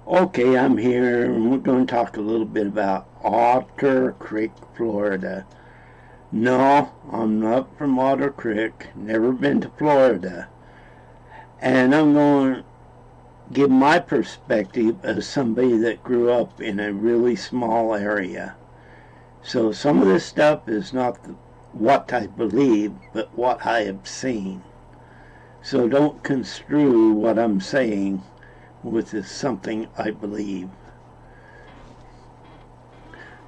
Okay, I'm here and we're going to talk a little bit about Otter Creek, Florida. No, I'm not from Otter Creek, never been to Florida. And I'm going to give my perspective as somebody that grew up in a really small area. So some of this stuff is not what I believe, but what I have seen. So don't construe what I'm saying with something I believe.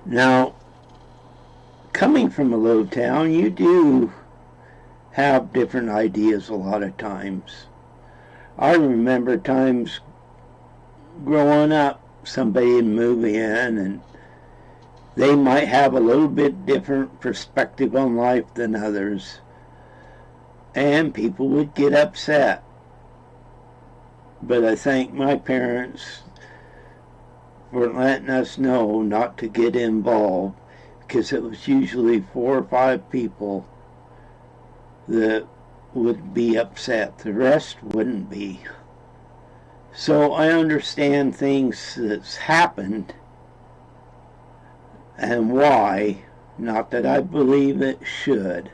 Now, coming from a little town, you do have different ideas a lot of times. I remember times growing up, somebody would move in and they might have a little bit different perspective on life than others, and people would get upset. But I thank my parents for letting us know not to get involved, because it was usually 4 or 5 people that would be upset. The rest wouldn't be. So I understand things that's happened and why, not that I believe it should.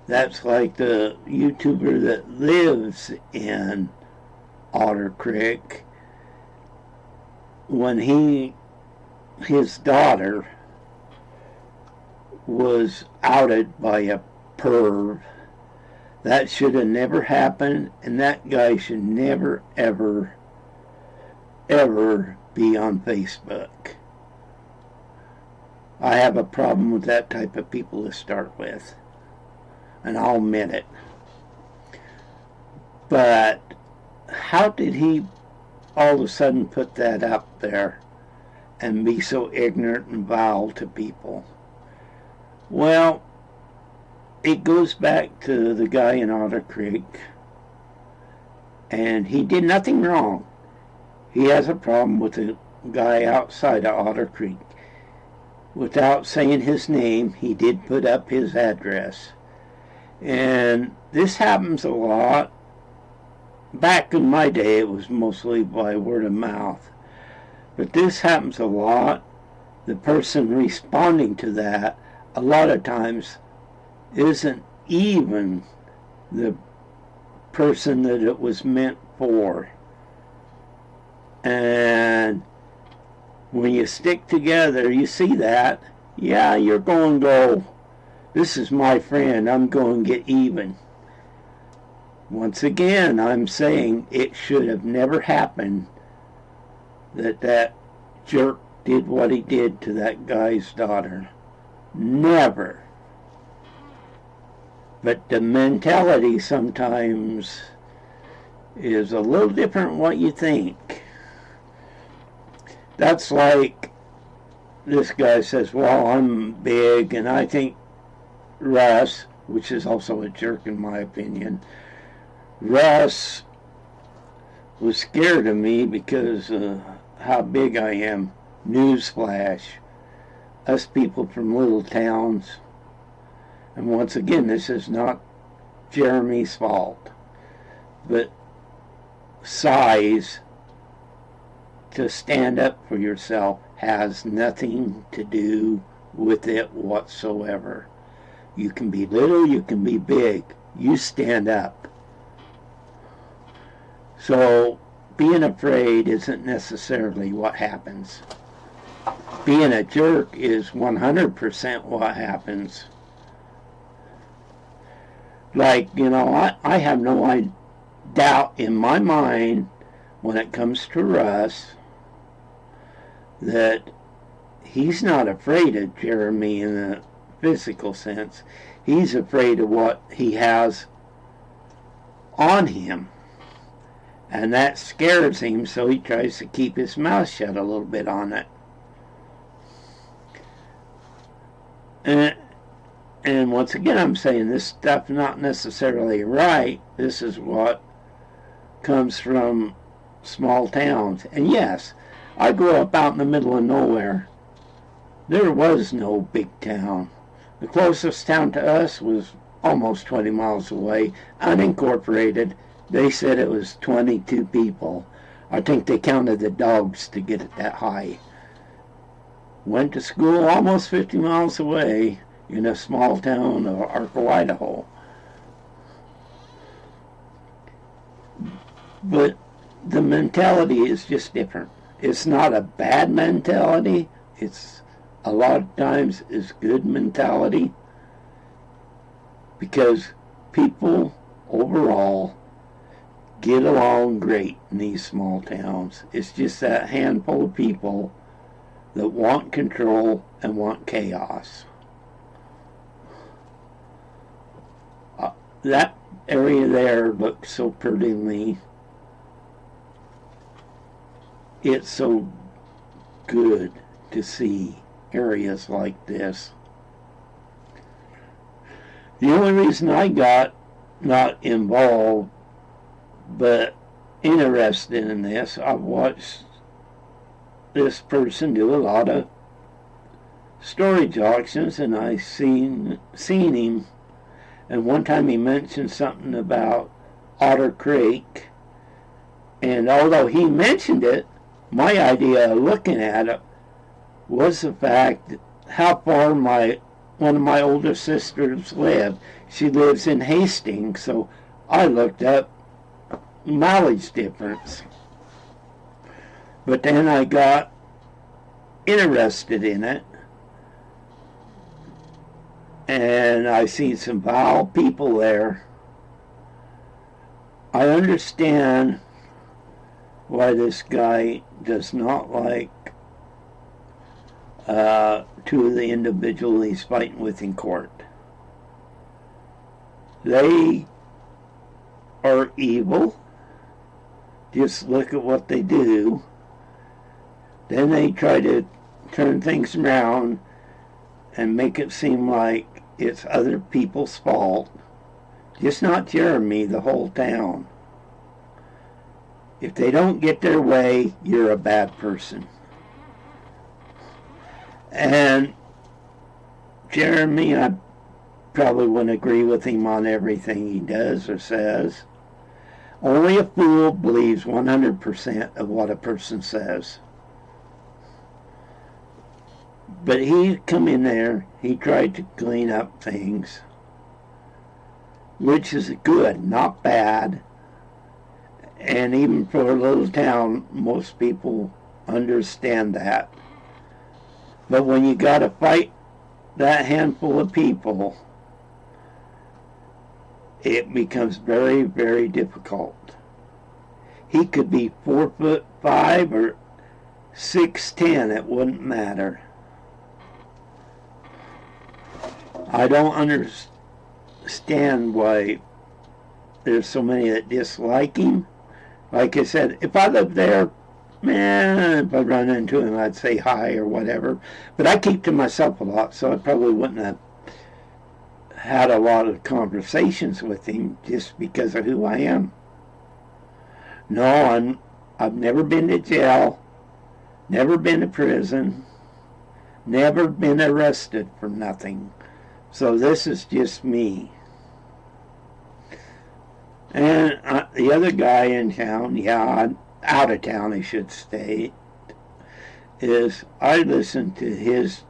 That's like the YouTuber that lives in Otter Creek. When his daughter was outed by a perv, that should have never happened, and that guy should never, ever, ever be on Facebook. I have a problem with that type of people to start with, and I'll admit it. But how did he all of a sudden put that up there and be so ignorant and vile to people? Well, it goes back to the guy in Otter Creek, and he did nothing wrong. He has a problem with the guy outside of Otter Creek. Without saying his name, he did put up his address. And this happens a lot. Back in my day, it was mostly by word of mouth. But this happens a lot. The person responding to that, a lot of times, isn't even the person that it was meant for. And when you stick together, you see that, yeah, you're going to go, this is my friend, I'm going to get even. Once again, I'm saying it should have never happened that jerk did what he did to that guy's daughter. Never. But the mentality sometimes is a little different than what you think. That's like this guy says, well, I'm big, and I think Russ, which is also a jerk in my opinion, Russ was scared of me because of how big I am. Newsflash. Us people from little towns. And once again, this is not Jeremy's fault. But size, to stand up for yourself, has nothing to do with it whatsoever. You can be little, you can be big. You stand up. So being afraid isn't necessarily what happens. Being a jerk is 100% what happens. Like, I have no doubt in my mind when it comes to Russ that he's not afraid of Jeremy in a physical sense. He's afraid of what he has on him. And that scares him, so he tries to keep his mouth shut a little bit on it. And once again, I'm saying this stuff not necessarily right. This is what comes from small towns. And yes, I grew up out in the middle of nowhere. There was no big town. The closest town to us was almost 20 miles away, unincorporated. They said it was 22 people. I think they counted the dogs to get it that high. Went to school almost 50 miles away in a small town of Arco, Idaho. But the mentality is just different. It's not a bad mentality. It's a lot of times is good mentality, because people overall get along great in these small towns. It's just that handful of people that want control and want chaos. That area there looks so pretty to me. It's so good to see areas like this. The only reason I got not involved but interested in this, I've watched this person do a lot of storage auctions, and I seen him, and one time he mentioned something about Otter Creek, and although he mentioned it, my idea of looking at it was the fact that how far one of my older sisters live. She lives in Hastings, so I looked up mileage difference. But then I got interested in it, and I see some vile people there. I understand why this guy does not like two of the individuals he's fighting with in court. They are evil. Just look at what they do. Then they try to turn things around and make it seem like it's other people's fault. Just not Jeremy, the whole town. If they don't get their way, you're a bad person. And Jeremy, I probably wouldn't agree with him on everything he does or says. Only a fool believes 100% of what a person says. But he come in there, he tried to clean up things, which is good, not bad. And even for a little town, most people understand that. But when you got to fight that handful of people, it becomes very, very difficult. He could be 4'5" or 6'10", it wouldn't matter. I don't understand why there's so many that dislike him. Like I said, if I lived there, man, if I run into him, I'd say hi or whatever. But I keep to myself a lot, so I probably wouldn't have had a lot of conversations with him just because of who I am. No, I've never been to jail, never been to prison, never been arrested for nothing. So this is just me. And the other guy in town, out of town I should say, is I listen to his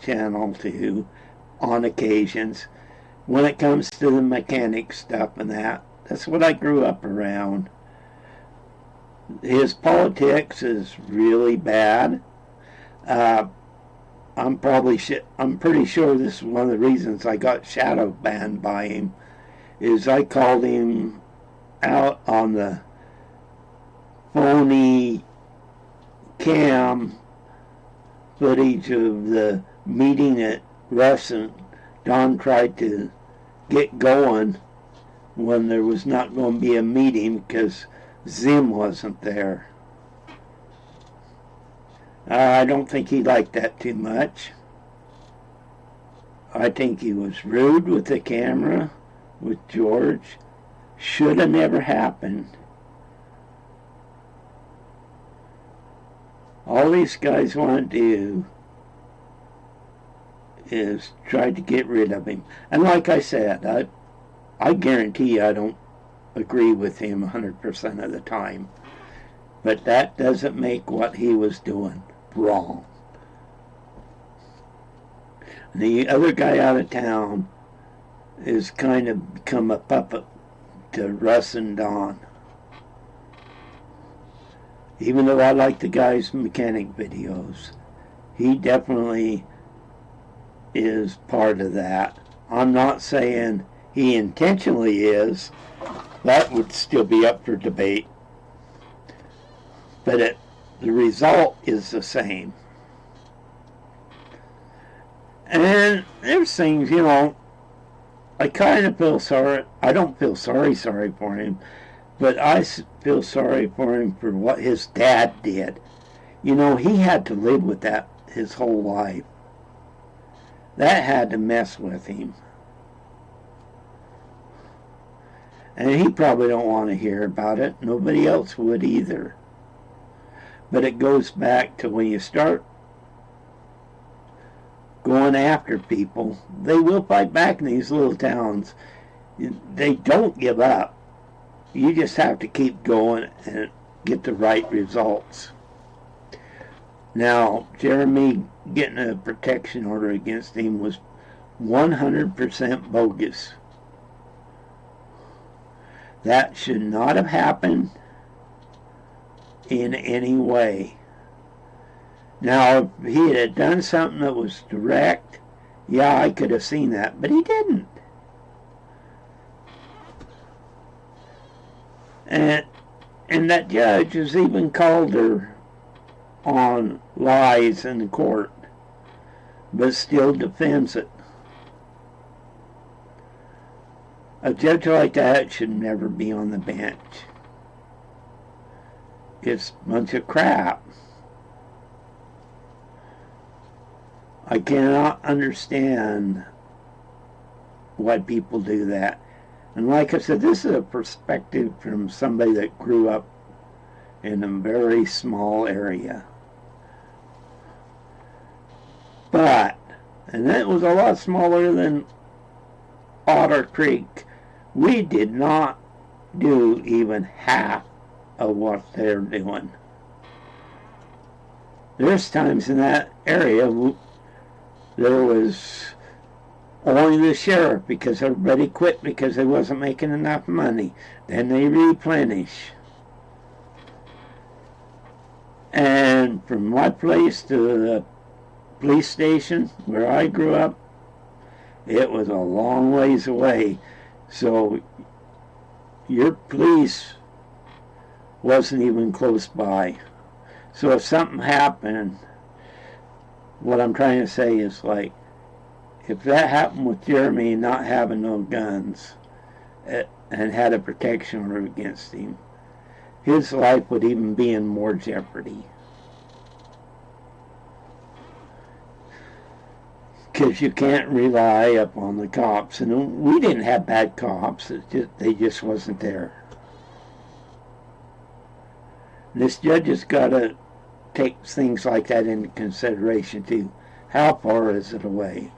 channel too on occasions when it comes to the mechanic stuff and that. That's what I grew up around. His politics is really bad. I'm pretty sure this is one of the reasons I got shadow banned by him, is I called him out on the phony cam footage of the meeting at Russ and Don tried to get going when there was not going to be a meeting because Zim wasn't there. I don't think he liked that too much. I think he was rude with the camera, with George. Should have never happened. All these guys want to do is try to get rid of him. And like I said, I guarantee I don't agree with him 100% of the time. But that doesn't make what he was doing wrong. The other guy out of town is kind of become a puppet to Russ and Don. Even though I like the guy's mechanic videos, he definitely is part of that. I'm not saying he intentionally is. That would still be up for debate. But the result is the same. And there's things, I kind of feel sorry. I don't feel sorry for him, but I feel sorry for him for what his dad did. He had to live with that his whole life. That had to mess with him. And he probably don't want to hear about it. Nobody else would either. But it goes back to when you start going after people, they will fight back in these little towns. They don't give up. You just have to keep going and get the right results. Now, Jeremy getting a protection order against him was 100% bogus. That should not have happened in any way. Now, if he had done something that was direct, yeah, I could have seen that, but he didn't. And that judge has even called her on lies in court, but still defends it. A judge like that should never be on the bench. It's a bunch of crap. I cannot understand why people do that. And like I said, this is a perspective from somebody that grew up in a very small area. But, and that was a lot smaller than Otter Creek, we did not do even half of what they're doing. There's times in that area there was only the sheriff because everybody quit because they wasn't making enough money. Then they replenish. And from my place to the police station where I grew up, it was a long ways away. So your police wasn't even close by. So if something happened, what I'm trying to say is, like, if that happened with Jeremy not having no guns and had a protection order against him, his life would even be in more jeopardy. Because you can't rely upon the cops. And we didn't have bad cops. They just wasn't there. This judge has got to take things like that into consideration too. How far is it away?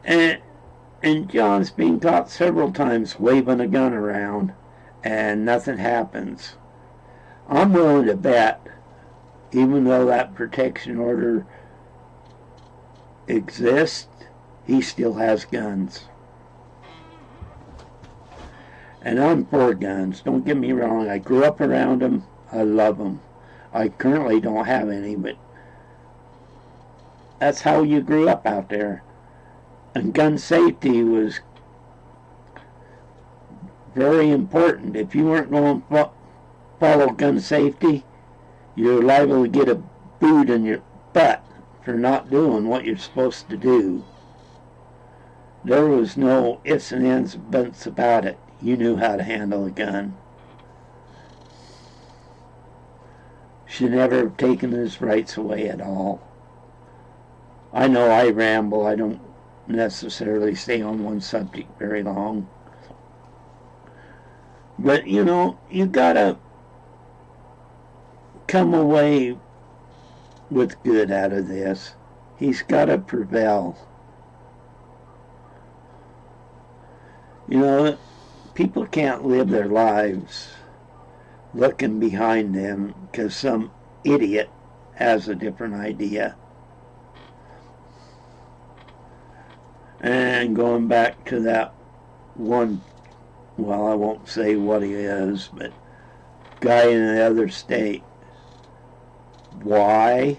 And John's been caught several times waving a gun around and nothing happens. I'm willing to bet, even though that protection order exists, he still has guns. And I'm for guns. Don't get me wrong. I grew up around them. I love them. I currently don't have any, but that's how you grew up out there. And gun safety was very important. If you weren't going to follow gun safety, you're liable to get a boot in your butt for not doing what you're supposed to do. There was no ifs and ands and buts about it. You knew how to handle a gun. Should never have taken his rights away at all. I know I ramble. I don't necessarily stay on one subject very long. But, you gotta come away with good out of this. He's gotta prevail. People can't live their lives looking behind them because some idiot has a different idea. And going back to that one, well, I won't say what he is, but guy in the other state. Why?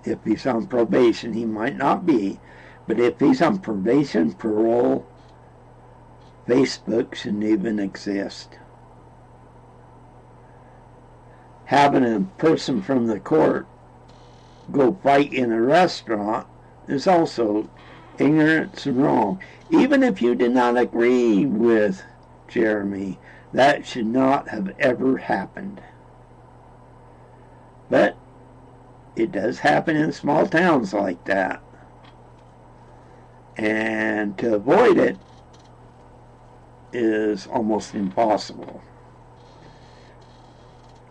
If he's on probation, he might not be. But if he's on probation, parole, Facebook shouldn't even exist. Having a person from the court go fight in a restaurant is also ignorance and wrong. Even if you did not agree with Jeremy, that should not have ever happened. But it does happen in small towns like that. And to avoid it is almost impossible.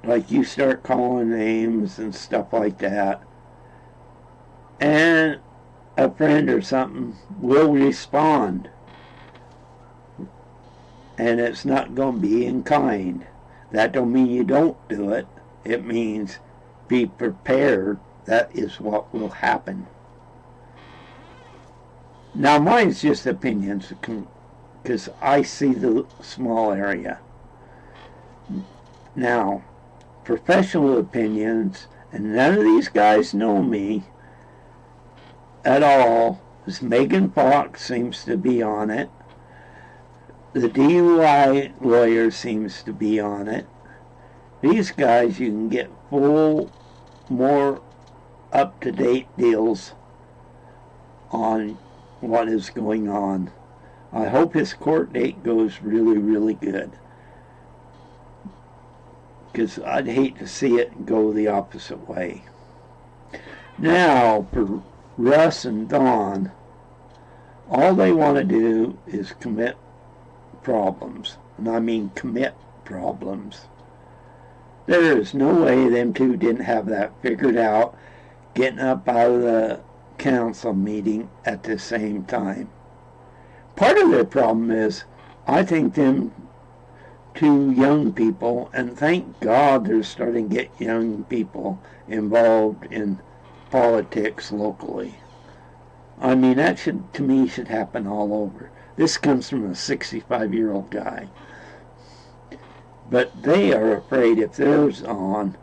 Like you start calling names and stuff like that, and a friend or something will respond, and it's not going to be in kind. That don't mean you don't do it. It means be prepared. That is what will happen. Now mine's just opinions because I see the small area. Now, professional opinions, and none of these guys know me at all. This Megan Fox seems to be on it. The DUI lawyer seems to be on it. These guys, you can get full, more up-to-date deals on what is going on. I hope his court date goes really, really good, because I'd hate to see it go the opposite way. Now, for Russ and Dawn, all they want to do is commit problems. And I mean commit problems. There is no way them two didn't have that figured out, getting up out of the council meeting at the same time. Part of their problem is, I think them two young people, and thank God they're starting to get young people involved in politics locally. I mean, that should, to me, should happen all over. This comes from a 65-year-old guy. But they are afraid if theirs on,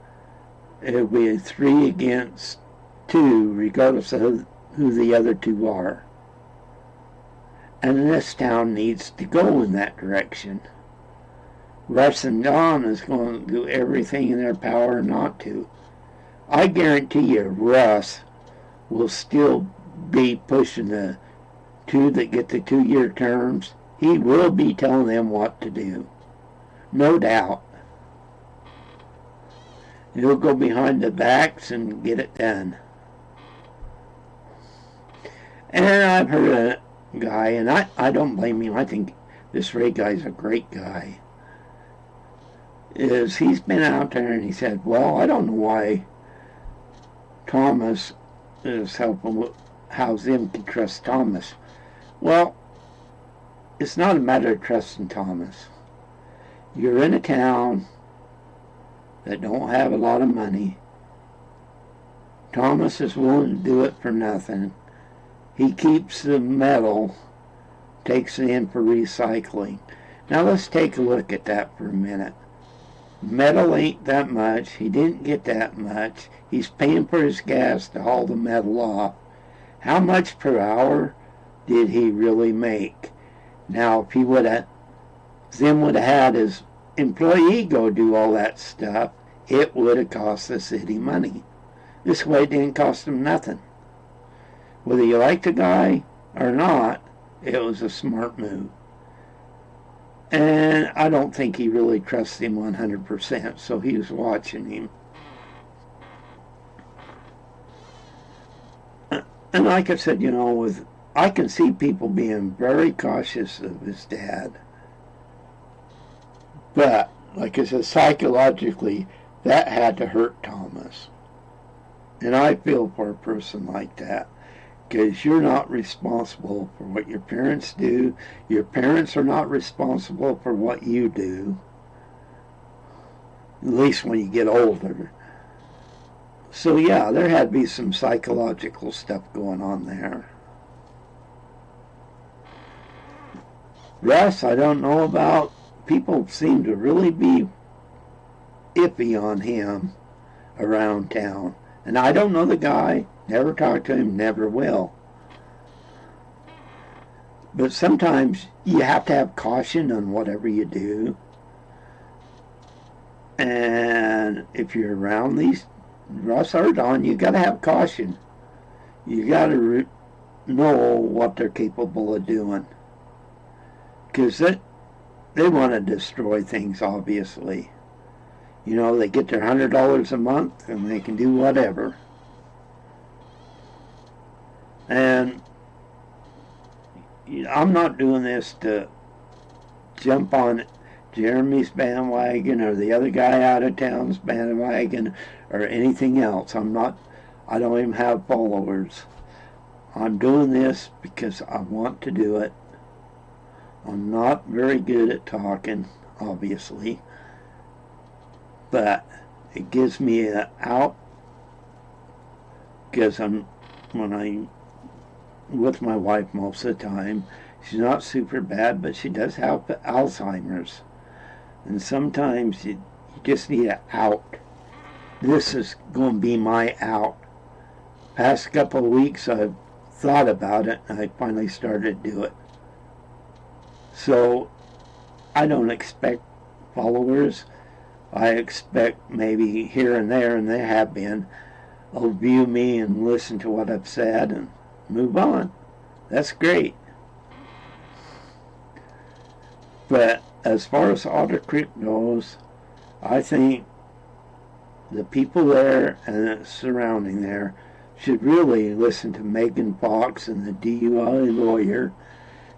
it'll be 3 against 2, regardless of who the other two are. And this town needs to go in that direction. Russ and Dawn is going to do everything in their power not to. I guarantee you Russ will still be pushing the two that get the 2-year terms. He will be telling them what to do. No doubt. He'll go behind the backs and get it done. And I've heard a guy, and I don't blame him. I think this Ray guy's a great guy. He's been out there and he said, well, I don't know why Thomas is helping, how Zim can trust Thomas. Well, it's not a matter of trusting Thomas. You're in a town that don't have a lot of money. Thomas is willing to do it for nothing. He keeps the metal, takes it in for recycling. Now let's take a look at that for a minute. Metal ain't that much. He didn't get that much. He's paying for his gas to haul the metal off. How much per hour did he really make? Now, if he would have, Zim would have had his employee go do all that stuff, it would have cost the city money. This way it didn't cost him nothing. Whether you like the guy or not, it was a smart move. And I don't think he really trusts him 100%, so he was watching him. And like I said, I can see people being very cautious of his dad. But, like I said, psychologically, that had to hurt Thomas. And I feel for a person like that. because you're not responsible for what your parents do. Your parents are not responsible for what you do, at least when you get older. So yeah, there had to be some psychological stuff going on there. Russ, I don't know about. People seem to really be iffy on him around town. And I don't know the guy, never talked to him, never will. But sometimes you have to have caution on whatever you do. And if you're around these Russ or Don, you got to have caution. You got to know what they're capable of doing. Because they want to destroy things, obviously. You know, they get their $100 a month and they can do whatever. And I'm not doing this to jump on Jeremy's bandwagon or the other guy out of town's bandwagon or anything else. I don't even have followers. I'm doing this because I want to do it. I'm not very good at talking, obviously, but it gives me an out because I'm with my wife most of the time. She's not super bad, but she does have Alzheimer's, and sometimes you just need an out. This is going to be my out. Past couple of weeks I've thought about it and I finally started to do it. So I don't expect followers. I expect maybe here and there have been, will view me and listen to what I've said and move on. That's great. But as far as Otter Creek goes, I think the people there and the surrounding there should really listen to Megan Fox and the DUI lawyer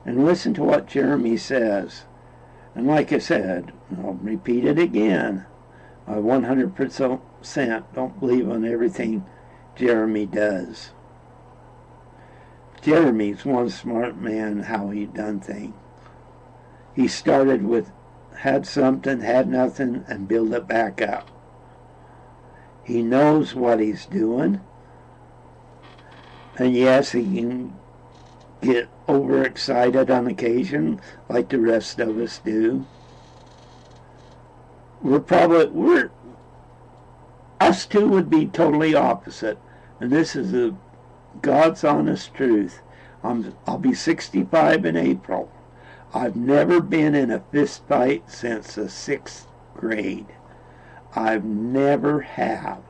and listen to what Jeremy says. And like I said, I'll repeat it again, I 100% don't believe on everything Jeremy does. Jeremy's one smart man how he done things. He started with had something, had nothing, and build it back up. He knows what he's doing. And yes, he can get overexcited on occasion, like the rest of us do. Us two would be totally opposite. And this is the God's honest truth. I'll be 65 in April. I've never been in a fist fight since the 6th grade. I've never have.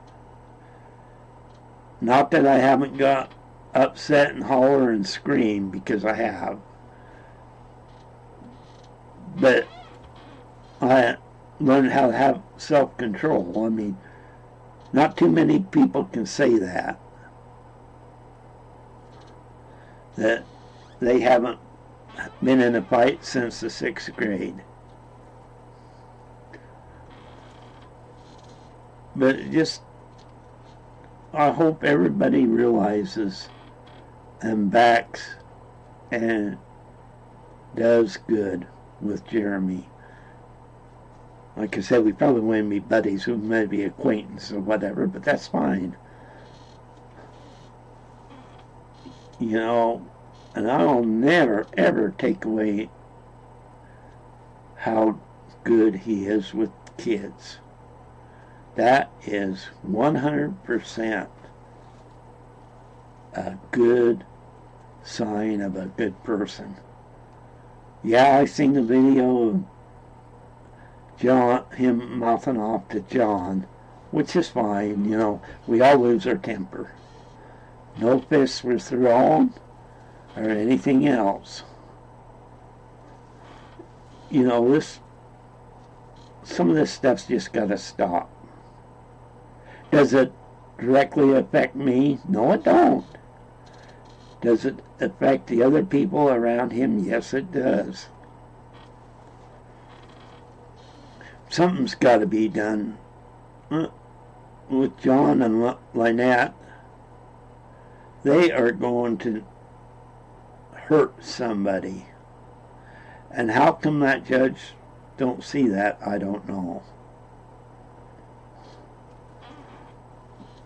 Not that I haven't got upset and holler and scream, because I have. But I learned how to have self-control. I mean, not too many people can say that they haven't been in a fight since the 6th grade. But just, I hope everybody realizes and backs and does good with Jeremy. Like I said, we probably wouldn't be buddies, we might be acquaintances or whatever, but that's fine. You know, and I'll never, ever take away how good he is with kids. That is 100% a good sign of a good person. Yeah, I seen the video of John, him mouthing off to John, which is fine, you know, we all lose our temper. No fists were thrown or anything else. You know, some of this stuff's just got to stop. Does it directly affect me? No, it don't. Does it affect the other people around him? Yes, it does. Something's got to be done with John and Lynette. they are going to hurt somebody. And how come that judge don't see that, I don't know.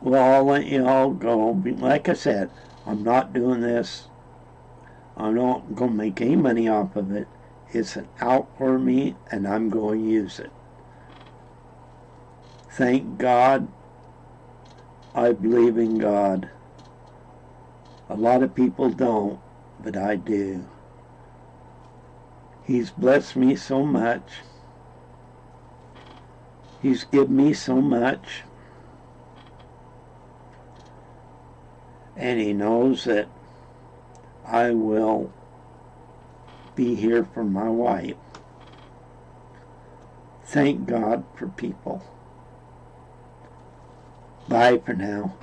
Well, I'll let you all go. Like I said, I'm not doing this. I'm not going to make any money off of it. It's an out for me, and I'm going to use it. Thank God I believe in God. A lot of people don't, but I do. He's blessed me so much. He's given me so much. And he knows that I will be here for my wife. Thank God for people. Bye for now.